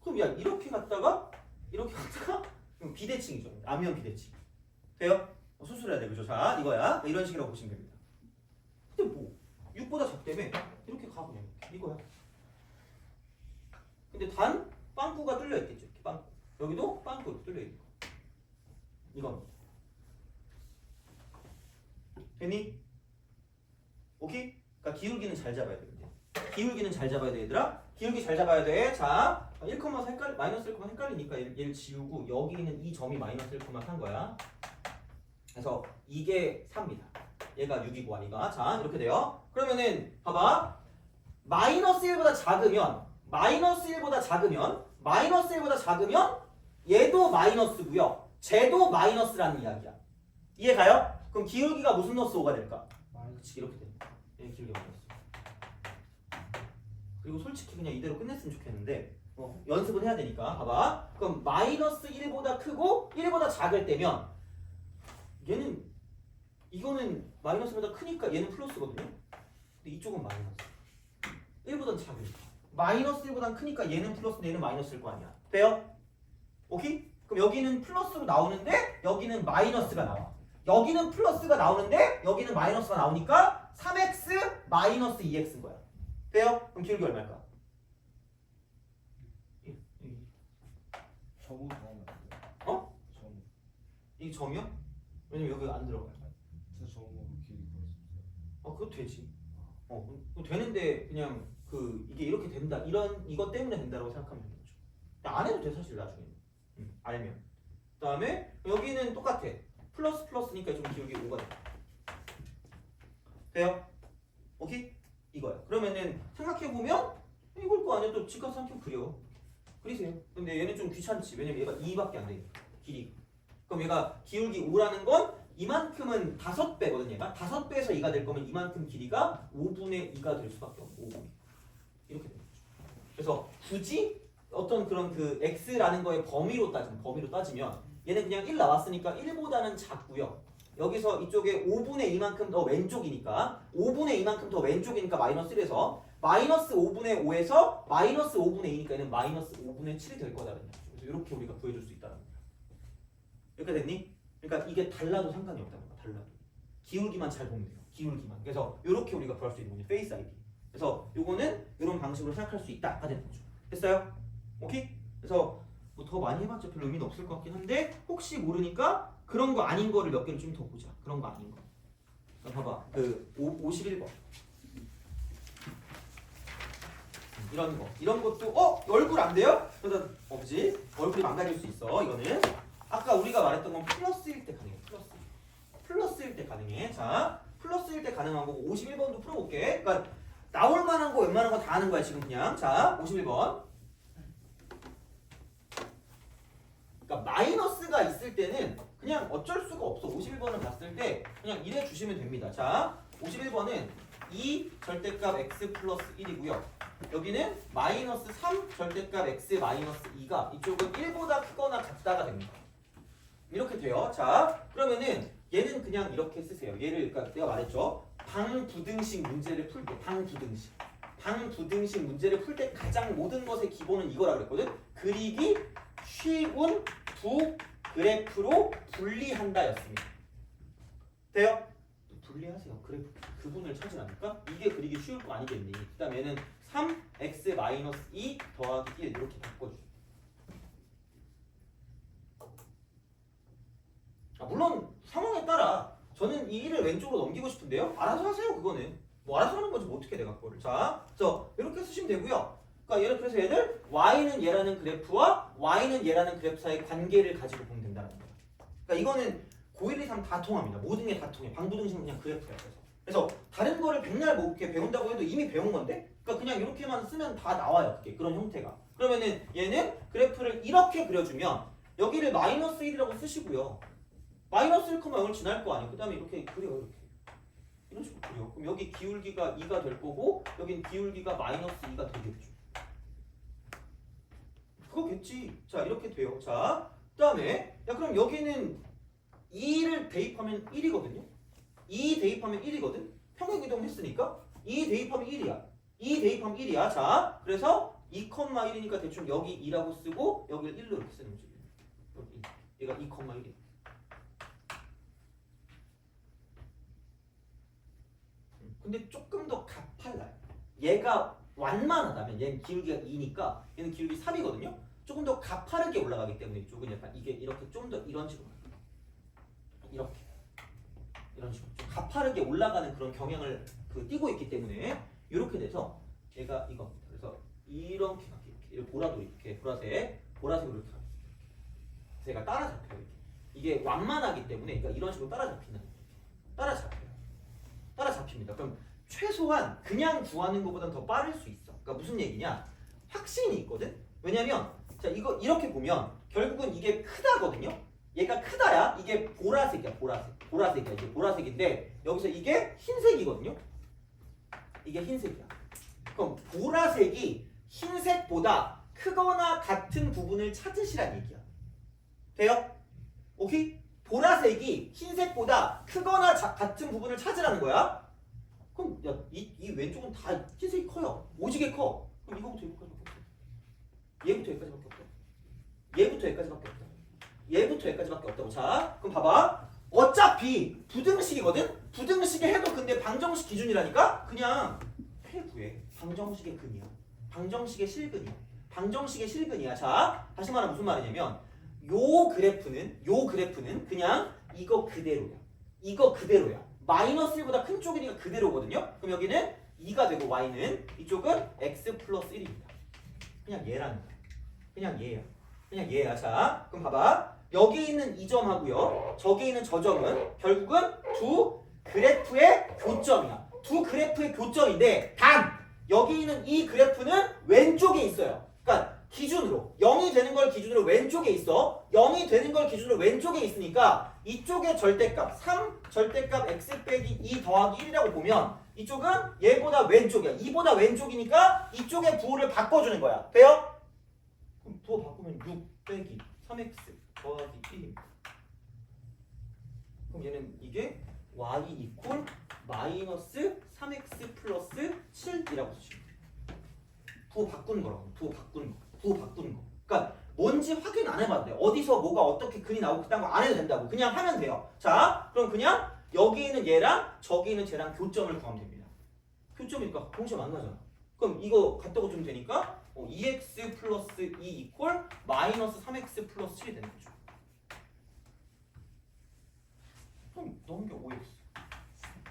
[SPEAKER 1] 그럼 야 이렇게 갔다가 그럼 비대칭이죠. 암면 비대칭. 돼요? 수술해야 돼. 그죠? 자, 이거야. 이런 식으로 보시면 됩니다. 근데 뭐 6보다 작다며 이렇게 가 그냥 이거야. 근데 단 빵꾸가 뚫려 있겠죠. 이렇게 빵꾸. 여기도 빵꾸 뚫려 있고. 이건 됐니? 오케이? 그러니까 기울기는 잘 잡아야 돼. 기울기는 잘 잡아야 돼 얘들아. 기울기 잘 잡아야 돼. 자, 1,4 헷갈리 마이너스 1, 헷갈리니까 얘를 지우고 여기 있는 이 점이 마이너스 1,3 거야. 그래서 이게 4입니다. 얘가 6이고 아니가. 자, 이렇게 돼요. 그러면은 봐봐. 마이너스 1보다 작으면 얘도 마이너스고요. 쟤도 마이너스라는 이야기야. 이해 가요? 그럼 기울기가 무슨 너스 5가 될까? 그치, 이렇게 됩니다. 얘 기울기가 마이너스. 그리고 솔직히 그냥 이대로 끝냈으면 좋겠는데 연습은 해야 되니까 봐봐. 그럼 마이너스 1보다 크고 1보다 작을 때면 얘는 이거는 마이너스보다 크니까 얘는 플러스거든요. 근데 이쪽은 마이너스. 1보다 작으니까. 마이너스 1보다 크니까 얘는 플러스인데 얘는 마이너스일 거 아니야. 돼요? 오케이? 그럼 여기는 플러스로 나오는데 여기는 마이너스가 나와. 여기는 플러스가 나오는데 여기는 마이너스가 나오니까 3x 마이너스 2x인 거야. 돼요? 그럼 기울기 얼마일까?
[SPEAKER 2] 점으로 정하면 안 돼요? 점.
[SPEAKER 1] 이게 점이요? 왜냐면 여기 안 들어가요.
[SPEAKER 2] 저 점으로 길이 구했습니다.
[SPEAKER 1] 그것도 되지. 그거 되는데 그냥 이게 이렇게 된다. 이것 때문에 된다라고 생각하면 되는 거죠. 안 해도 돼 사실 나중에. 알면. 그다음에 여기는 똑같아. 플러스니까 좀 기울기 5가 돼. 돼요? 오케이? 이거야. 그러면은 생각해보면 이걸 거 아니야. 또 직각삼각 그려. 그리세요. 근데 얘는 좀 귀찮지. 왜냐면 얘가 2밖에 안 되니까. 길이. 그럼 얘가 기울기 5라는 건 이만큼은 5배거든 얘가. 5배에서 2가 될 거면 이만큼 길이가 5분의 2가 될 수밖에 없고 5분의 2. 이렇게 되는 거죠. 그래서 굳이 어떤 그런 x라는 거의 범위로 따지면 얘는 그냥 1 나왔으니까 1보다는 작고요. 여기서 이쪽에 5분의 2만큼 더 왼쪽이니까 5분의 2만큼 더 왼쪽이니까 마이너스 1에서 마이너스 5분의 5에서 마이너스 5분의 2니까 얘는 마이너스 5분의 7이 될 거다는 얘기죠. 그래서 이렇게 우리가 구해줄 수 있다는 거야. 이렇게 됐니? 그러니까 이게 달라도 상관이 없다는 거야. 달라도. 기울기만 잘 보면 돼요. 기울기만. 그래서 이렇게 우리가 구할 수 있는 거지. 페이스 아이디. 그래서 요거는 이런 방식으로 생각할 수 있다가 되는 거죠. 됐어요? 오케이? 그래서 뭐 더 많이 해봤자 별로 의미는 없을 것 같긴 한데 혹시 모르니까 그런 거 아닌 거를 몇 개를 좀 더 보자. 그런 거 아닌 거. 봐봐. 그 51번. 이런 거. 이런 것도 얼굴 안 돼요? 그래서 그지? 얼굴이 망가질 수 있어. 이거는 아까 우리가 말했던 건 플러스일 때 가능해. 플러스일 때 가능해. 자, 플러스일 때 가능한 거고 51번도 풀어볼게. 그러니까 나올 만한 거 웬만한 거 다 하는 거야 지금 그냥. 자, 51번. 그러니까 마이너스가 있을 때는 그냥 어쩔 수가 없어. 51번을 봤을 때 그냥 이래 주시면 됩니다. 자, 51번은 2 절대값 x 플러스 1이고요. 여기는 마이너스 3 절대값 x 마이너스 2가 이쪽은 1보다 크거나 같다가 됩니다. 이렇게 돼요. 자, 그러면은 얘는 그냥 이렇게 쓰세요. 얘를 그러니까 내가 말했죠. 방부등식 문제를 풀 때 방부등식 문제를 풀 때 가장 모든 것의 기본은 이거라 그랬거든. 그리기 쉬운 두 그래프로 분리한다였습니다. 돼요? 분리하세요. 그래프 그분을 찾으라니까? 이게 그리기 쉬울 거 아니겠니? 그 다음에 얘는 3x 마이너스 2 더하기 1 이렇게 바꿔주세요. 물론 상황에 따라 저는 이 1을 왼쪽으로 넘기고 싶은데요. 알아서 하세요. 그거는 뭐 알아서 하는 거지 뭐 어떻게 내가 그거를. 자, 이렇게 쓰시면 되고요. 그러니까 그래서 얘를 y는 얘라는 그래프와 y는 얘라는 그래프 사이의 관계를 가지고 보면 된다는 거예요. 그러니까 이거는 고1, 2, 3 다 통합니다. 모든 게 다 통해. 방부등식은 그냥 그래프야. 그래서 다른 거를 백날 뭐 이렇게 배운다고 해도 이미 배운 건데, 그러니까 그냥 이렇게만 쓰면 다 나와요. 그게 그런 형태가. 그러면은 얘는 그래프를 이렇게 그려주면 여기를 마이너스 1이라고 쓰시고요. 마이너스 1,0을 지날 거 아니에요. 그 다음에 이렇게 그려요. 이렇게. 이런 식으로 그려. 그럼 여기 기울기가 2가 될 거고 여긴 기울기가 마이너스 2가 되겠죠. 그거겠지. 자, 이렇게 돼요. 자, 그 다음에 그럼 여기는 2를 대입하면 1이거든요. 2 대입하면 1이거든. 평행이동 했으니까 2 대입하면 1이야. 2 대입하면 1이야. 자, 그래서 2,1이니까 대충 여기 2라고 쓰고 여기를 1로 이렇게 쓰는 거지. 여기 얘가 2,1이야. 근데 조금 더 가팔라요. 얘가 완만하다면 얘는 기울기가 2니까 얘는 기울기 3이거든요. 조금 더 가파르게 올라가기 때문에 이쪽은 약간 이게 이렇게 좀 더 이런 식으로 이렇게 이런 식으로 좀 가파르게 올라가는 그런 경향을 띠고 있기 때문에 이렇게 돼서 얘가 이겁니다. 그래서 이렇게 이렇게 보라도 이렇게 보라색으로 이렇게 제가 따라잡혀요. 이게 완만하기 때문에 그러니까 이런 식으로 따라잡힙니다. 그럼 최소한 그냥 구하는 것보다는 더 빠를 수 있어. 그러니까 무슨 얘기냐? 확신이 있거든. 왜냐면 자 이거 이렇게 보면 결국은 이게 크다거든요. 얘가 크다야. 이게 보라색이야. 보라색이야. 이게 보라색인데 여기서 이게 흰색이거든요. 이게 흰색이야. 그럼 보라색이 흰색보다 크거나 같은 부분을 찾으시란 얘기야. 돼요? 오케이? 보라색이 흰색보다 크거나 같은 부분을 찾으라는 거야. 그럼 이 왼쪽은 다 흰색이 커요. 오지게 커. 그럼 이거부터 여기까지밖에 없어. 얘부터 여기까지밖에 없다. 얘부터 여기까지밖에 없다. 얘부터 여기까지밖에 없다고. 자, 그럼 봐봐. 어차피 부등식이거든? 부등식에 해도 근데 방정식 기준이라니까? 그냥 회구해. 방정식의 근이야. 방정식의 실근이야. 자, 다시 말하면 무슨 말이냐면 요 그래프는 그냥 이거 그대로야. 마이너스 1보다 큰 쪽이니까 그대로거든요. 그럼 여기는 2가 되고 y는 이쪽은 x 플러스 1입니다. 그냥 얘라는 거야. 그냥 얘야. 자, 그럼 봐봐. 여기 있는 이 점하고요. 저기 있는 저 점은 결국은 두 그래프의 교점이야. 두 그래프의 교점인데 단 여기 있는 이 그래프는 왼쪽에 있어요. 그러니까 기준으로 0이 되는 걸 기준으로 왼쪽에 있어. 0이 되는 걸 기준으로 왼쪽에 있으니까 이쪽의 절대값 3 절대값 x 빼기 2 더하기 1이라고 보면 이쪽은 얘보다 왼쪽이야. 2보다 왼쪽이니까 이쪽의 부호를 바꿔주는 거야. 돼요? 그럼 부호 바꾸면 6 빼기 3x 더하기 1입니다. 그럼 얘는 이게 y 이퀄 마이너스 3x 플러스 7이라고 쓰시면 돼요. 부호 바꾸는 거라고. 부호 바꾸는 거. 그러니까 뭔지 확인 안 해봐도 돼. 어디서 뭐가 어떻게 근이 나오고 그딴 거 안 해도 된다고. 그냥 하면 돼요. 자, 그럼 그냥 여기 있는 얘랑 저기 있는 쟤랑 교점을 구하면 됩니다. 교점이니까 동시에 만나잖아. 그럼 이거 갖다고 좀 되니까 2x 플러스 2 이퀄 마이너스 3x 플러스 7이 되는 거죠. 그럼 넣은 게 5x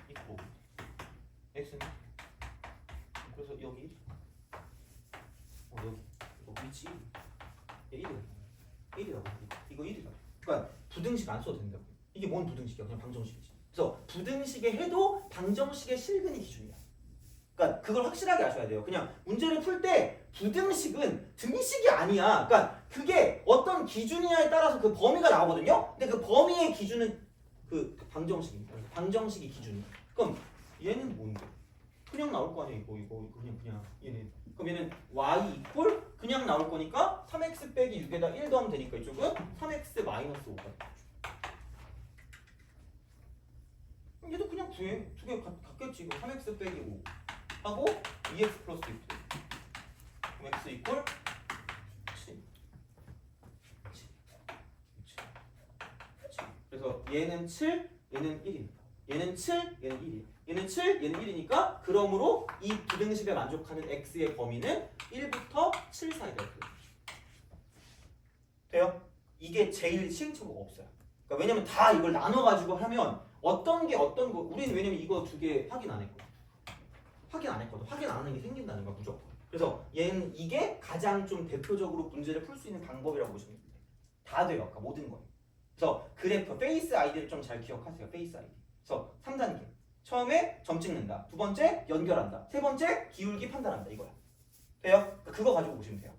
[SPEAKER 1] 이퀄 x는 그래서 여기 여기 이거 위치 1이라고 이거 1이라고. 그러니까 부등식 안 써도 된다고. 이게 뭔 부등식이야? 그냥 방정식이지. 그래서 부등식에 해도 방정식의 실근이 기준이야. 그러니까 그걸 확실하게 아셔야 돼요. 그냥 문제를 풀 때 부등식은 등식이 아니야. 그러니까 그게 어떤 기준이냐에 따라서 그 범위가 나오거든요. 근데 그 범위의 기준은 그 방정식입니다. 방정식이 기준이야. 그럼 얘는 뭔데? 그냥 나올 거 아니야. 이거 그냥 얘는. 그럼 얘는 y 이퀄 그냥 나올 거니까 3x 빼기 6에다 1 더하면 되니까 이쪽은 3x 마이너스 5가 되죠. 얘도 그냥 구해. 두 개 같겠지. 이거 3x 빼기 5 하고 2x 플러스 6 그럼 x 이퀄 7. 그래서 얘는 7, 얘는 1입니다. 얘는 7, 얘는 1이에요. 얘는 7, 얘는 1이니까 그러므로 이 부등식에 만족하는 x의 범위는 1부터 7 사이다. 돼요? 이게 제일 시행착오가 없어요. 그러니까 왜냐면 다 이걸 나눠가지고 하면 어떤 게 어떤 거 우리는 왜냐면 이거 두 개 확인 안 했거든. 확인 안 하는 게 생긴다는 거야 무조건. 그래서 얘는 이게 가장 좀 대표적으로 문제를 풀 수 있는 방법이라고 보시면 돼요. 다 돼요. 아까 모든 거. 그래서 그래프 페이스 아이디를 좀 잘 기억하세요. 페이스 아이디. 그래서 3단계. 처음에 점 찍는다. 두 번째 연결한다. 세 번째 기울기 판단한다. 이거야. 돼요? 그러니까 그거 가지고 보시면 돼요.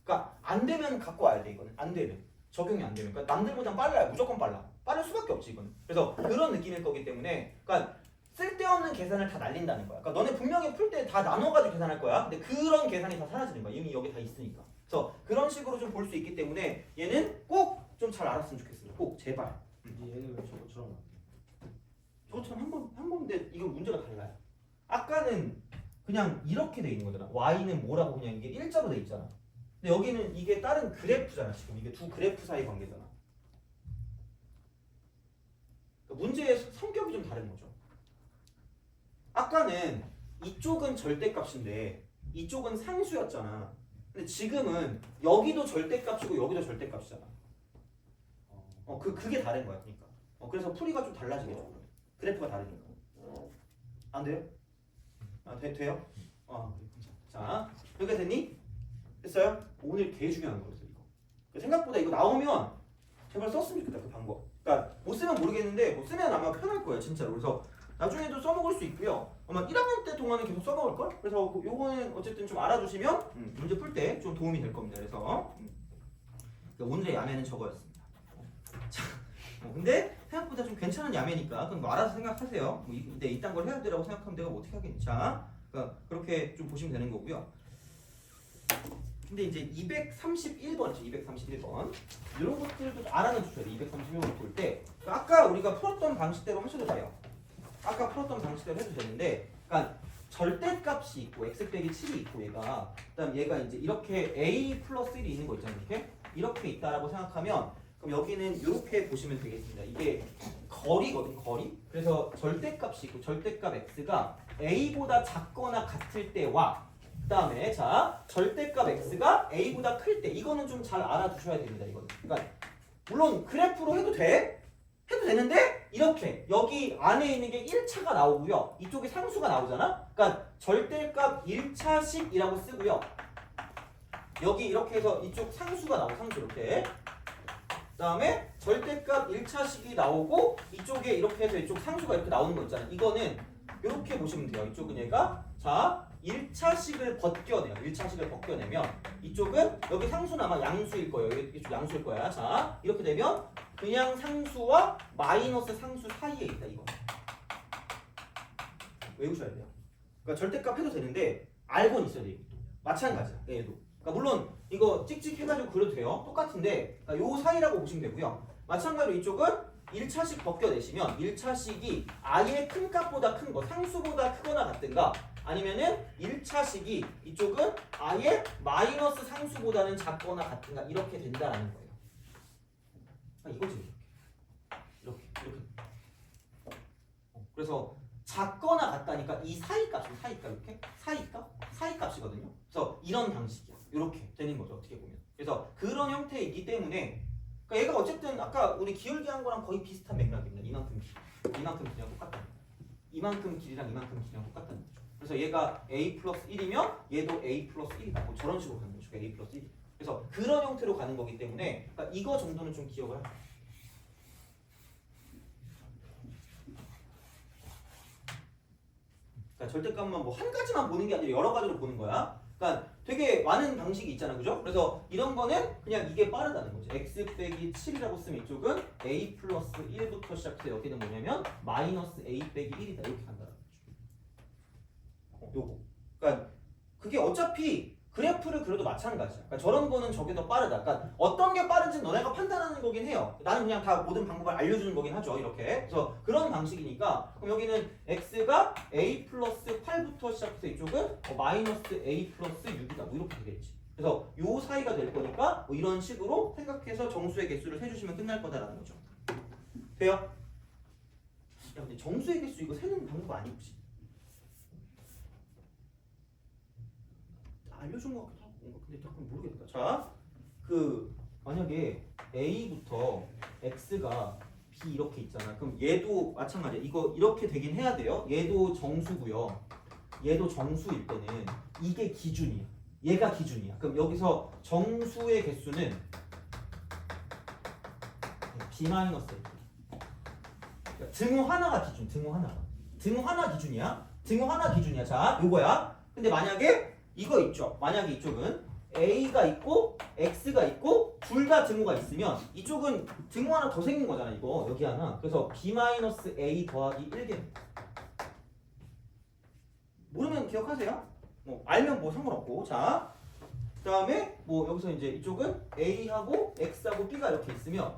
[SPEAKER 1] 그러니까 안 되면 갖고 와야 돼. 이거는 안 되면 적용이 안 되면. 그러니까 남들보다 빨라요. 무조건 빨라. 빠를 수밖에 없지 이거는. 그래서 그런 느낌일 거기 때문에 그러니까 쓸데없는 계산을 다 날린다는 거야. 그러니까 너네 분명히 풀 때 다 나눠가지고 계산할 거야. 근데 그런 계산이 다 사라지는 거야. 이미 여기 다 있으니까. 그래서 그런 식으로 좀 볼 수 있기 때문에 얘는 꼭 좀 잘 알았으면 좋겠어요. 꼭 제발.
[SPEAKER 2] 얘는 왜 저것처럼 안 돼?
[SPEAKER 1] 저처럼 한 번인데 이건 문제가 달라요. 아까는 그냥 이렇게 돼 있는 거잖아. y는 뭐라고 그냥 이게 일자로 돼 있잖아. 근데 여기는 이게 다른 그래프잖아. 지금 이게 두 그래프 사이 관계잖아. 그러니까 문제의 성격이 좀 다른 거죠. 아까는 이쪽은 절대값인데 이쪽은 상수였잖아. 근데 지금은 여기도 절대값이고 여기도 절대값이잖아. 그게 다른 거야. 그러니까. 그래서 풀이가 좀 달라지겠죠. 그래프가 다르니까. 안 돼요? 돼요? 자, 여기가 됐니? 됐어요? 오늘 개 중요한 거였어 이거. 생각보다 이거 나오면 제발 썼으면 좋겠다 그 방법. 그러니까 못 쓰면 모르겠는데 못 쓰면 아마 편할 거예요 진짜로. 그래서 나중에도 써먹을 수 있고요. 아마 1학년 때 동안은 계속 써먹을 걸. 그래서 요거는 어쨌든 좀 알아두시면 문제 풀 때 좀 도움이 될 겁니다. 그래서 오늘의 야매는 저거였습니다. 자, 근데 생각보다 좀 괜찮은 야매니까 그건 뭐 알아서 생각하세요. 근데 이딴 걸 해야 되라고 생각하면 내가 뭐 어떻게 하겠니? 자, 그러니까 그렇게 좀 보시면 되는 거고요. 근데 이제 231번이죠. 231번. 이런 것들도 알아는 주셔야 돼. 231번 볼 때. 아까 우리가 풀었던 방식대로 하셔도 돼요. 아까 풀었던 방식대로 해도 되는데, 그러니까 절대값이 있고 x 빼기 7이 있고 얘가, 그다음 얘가 이제 이렇게 a 플러스 1이 있는 거 있잖아요. 이렇게 있다라고 생각하면, 그럼 여기는 이렇게 보시면 되겠습니다. 이게 거리거든, 거리. 그래서 절대값이 있고 절대값 x가 a보다 작거나 같을 때와 그다음에 자 절대값 x가 a보다 클 때 이거는 좀 잘 알아두셔야 됩니다. 이거는. 그러니까 물론 그래프로 해도 돼. 해도 되는데 이렇게 여기 안에 있는 게 1차가 나오고요. 이쪽에 상수가 나오잖아. 그러니까 절대값 1차식이라고 쓰고요. 여기 이렇게 해서 이쪽 상수가 나오고 상수 이렇게. 그다음에 절대값 1차식이 나오고 이쪽에 이렇게 해서 이쪽 상수가 이렇게 나오는 거 있잖아요. 이거는 이렇게 보시면 돼요. 이쪽은 얘가 자 1차식을 벗겨내요. 1차식을 벗겨내면 이쪽은 여기 상수는 아마 양수일 거예요. 이쪽 양수일 거야. 자 이렇게 되면 그냥 상수와 마이너스 상수 사이에 있다. 이거 외우셔야 돼요. 그러니까 절대값 해도 되는데 알고는 있어야 돼요. 마찬가지야. 얘도. 그러니까 물론 이거 찍찍 해가지고 그려도 돼요. 똑같은데 요 사이라고 보시면 되고요. 마찬가지로 이쪽은 1차식 벗겨내시면 1차식이 아예 큰 값보다 큰 거, 상수보다 크거나 같든가 아니면은 1차식이 이쪽은 아예 마이너스 상수보다는 작거나 같은가 이렇게 된다라는 거예요. 이거지. 이렇게. 그래서 작거나 같다니까 이 사이 값이 이렇게 사이 값이거든요. 그래서 이런 방식이야. 이렇게 되는 거죠. 어떻게 보면. 그래서 그런 형태이기 때문에 그러니까 얘가 어쨌든 아까 우리 기울기한 거랑 거의 비슷한 맥락입니다. 이만큼 길이랑 똑같다. 이만큼 길이랑 이만큼 길이랑 똑같다는 거죠. 그래서 얘가 a 플러스 1이면 얘도 a 플러스 1이다. 뭐 저런 식으로 가는 거죠. a 플러스 1. 그래서 그런 형태로 가는 거기 때문에 그러니까 이거 정도는 좀 기억을 하고. 그러니까 절대값만 뭐 한 가지만 보는 게 아니라 여러 가지로 보는 거야. 그러니까 되게 많은 방식이 있잖아, 그죠? 그래서 이런 거는 그냥 이게 빠르다는 거죠. x 빼기 7이라고 쓰면 이쪽은 a 플러스 1부터 시작해서 여기는 뭐냐면 마이너스 a 빼기 1이다 이렇게 간다는 거죠. 요거. 그러니까 그게 어차피 그래프를 그려도 마찬가지야. 그러니까 저런 거는 저게 더 빠르다. 그러니까 어떤 게 빠른지 너네가 판단하는 거긴 해요. 나는 그냥 다 모든 방법을 알려주는 거긴 하죠. 이렇게. 그래서 그런 방식이니까 그럼 여기는 x가 a 플러스 8부터 시작해서 이쪽은 마이너스 a 플러스 6이다. 뭐 이렇게 되겠지. 그래서 요 사이가 될 거니까 뭐 이런 식으로 생각해서 정수의 개수를 세주시면 끝날 거다라는 거죠. 돼요? 야 근데 정수의 개수 이거 세는 방법 아니지? 알려준 것 같기도 하고 근데 약간 모르겠다. 자, 그 만약에 a부터 x가 b 이렇게 있잖아. 그럼 얘도 마찬가지야. 이거 이렇게 되긴 해야 돼요. 얘도 정수고요. 얘도 정수일 때는 이게 기준이야. 얘가 기준이야. 그럼 여기서 정수의 개수는 b-a. 등호 하나가 기준. 등호 하나 기준이야. 등호 하나 기준이야. 자, 요거야. 근데 만약에 이거 있죠. 만약에 이쪽은 a가 있고 x가 있고 둘 다 등호가 있으면 이쪽은 등호 하나 더 생긴 거잖아. 이거 여기 하나. 그래서 b-a 더하기 1개입니다. 모르면 기억하세요. 뭐 알면 뭐 상관없고. 자, 그다음에 뭐 여기서 이제 이쪽은 a하고 x하고 b가 이렇게 있으면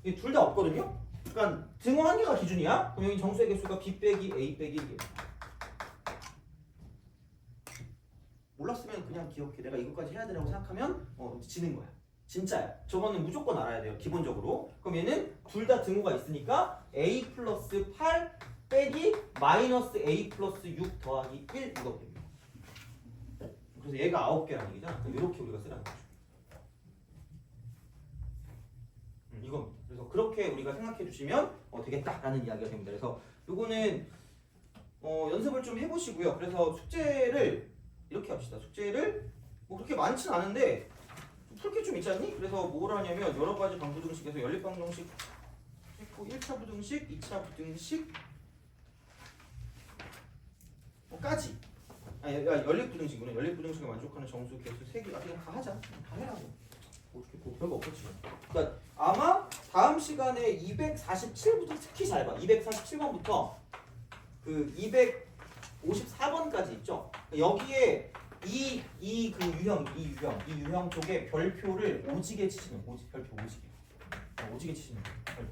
[SPEAKER 1] 이 둘 다 없거든요. 그러니까 등호 한 개가 기준이야. 그럼 여기 정수의 개수가 b 빼기 a 빼기 1개. 몰랐으면 그냥 기억해. 내가 이것까지 해야 되라고 생각하면 지는 거야. 진짜야. 저거는 무조건 알아야 돼요. 기본적으로. 그럼 얘는 둘 다 등호가 있으니까 a 플러스 8 빼기 마이너스 a 플러스 6 더하기 1 이거 됩니다. 그래서 얘가 9개라는 얘기잖아. 이렇게 우리가 쓰라는 거죠. 이겁니다. 그래서 그렇게 우리가 생각해 주시면 되겠다라는 이야기가 됩니다. 그래서 요거는 연습을 좀 해보시고요. 그래서 숙제를 이렇게 합시다. 숙제를 뭐 그렇게 많지는 않은데 풀 게 좀 있지 않니? 그래서 뭘 하냐면 여러 가지 방부등식에서 연립방정식 했고 1차 부등식, 2차 부등식 까지. 아니 연립부등식이구나. 연립부등식을 만족하는 정수 개수 3개가 그냥 다 하자. 다 해라고. 뭐 별거 없겠지. 그러니까 아마 다음 시간에 247부터 특히 잘 봐. 247번부터 그 254번까지 있죠. 여기에 이 유형 쪽에 별표를 오지게 치시면 별표 오지게 치시면 별표.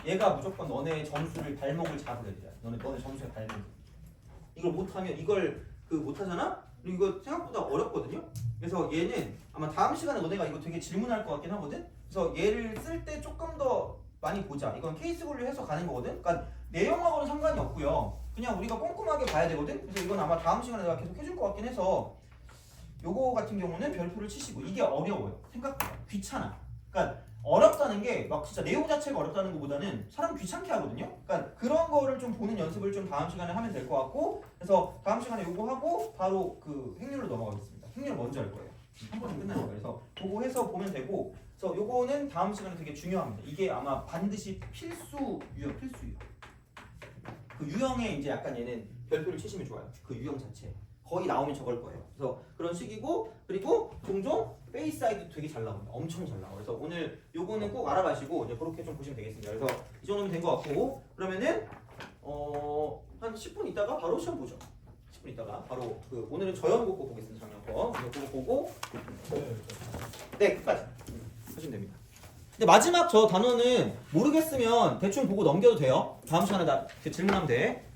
[SPEAKER 1] 얘가 무조건 너네 점수를 발목을 잡으려 돼. 너네 점수의 발목. 이걸 못하면 이걸 못하잖아? 그리고 이거 생각보다 어렵거든요. 그래서 얘는 아마 다음 시간에 너네가 이거 되게 질문할 것 같긴 하거든. 그래서 얘를 쓸 때 조금 더 많이 보자. 이건 케이스 분류해서 가는 거거든. 그러니까 내용하고는 상관이 없고요. 그냥 우리가 꼼꼼하게 봐야 되거든. 그래서 이건 아마 다음 시간에 내가 계속 해줄 것 같긴 해서 요거 같은 경우는 별표를 치시고 이게 어려워요. 생각보다 귀찮아. 그러니까 어렵다는 게 막 진짜 내용 자체가 어렵다는 것보다는 사람 귀찮게 하거든요. 그러니까 그런 거를 좀 보는 연습을 좀 다음 시간에 하면 될 것 같고, 그래서 다음 시간에 요거 하고 바로 그 행렬로 넘어가겠습니다. 행렬 먼저 할 거예요. 한 번에 끝나는 거예요. 그래서 그거 해서 보면 되고, 그래서 요거는 다음 시간에 되게 중요합니다. 이게 아마 반드시 필수 유형. 그 유형에 이제 약간 얘는 별표를 치시면 좋아요. 그 유형 자체 거의 나오면 저걸 거예요. 그래서 그런 식이고, 그리고 종종 페이스아이도 되게 잘 나옵니다. 엄청 잘 나와요. 그래서 오늘 요거는 꼭 알아가시고 이제 그렇게 좀 보시면 되겠습니다. 그래서 이 정도면 된 것 같고, 그러면은 한 10분 있다가 바로 시험 보죠. 10분 있다가 바로 오늘은 저연국고 보겠습니다. 작년 거 이거 보고 네 끝까지 하시면 됩니다. 근데 마지막 저 단어는 모르겠으면 대충 보고 넘겨도 돼요. 다음 시간에 나 질문하면 돼.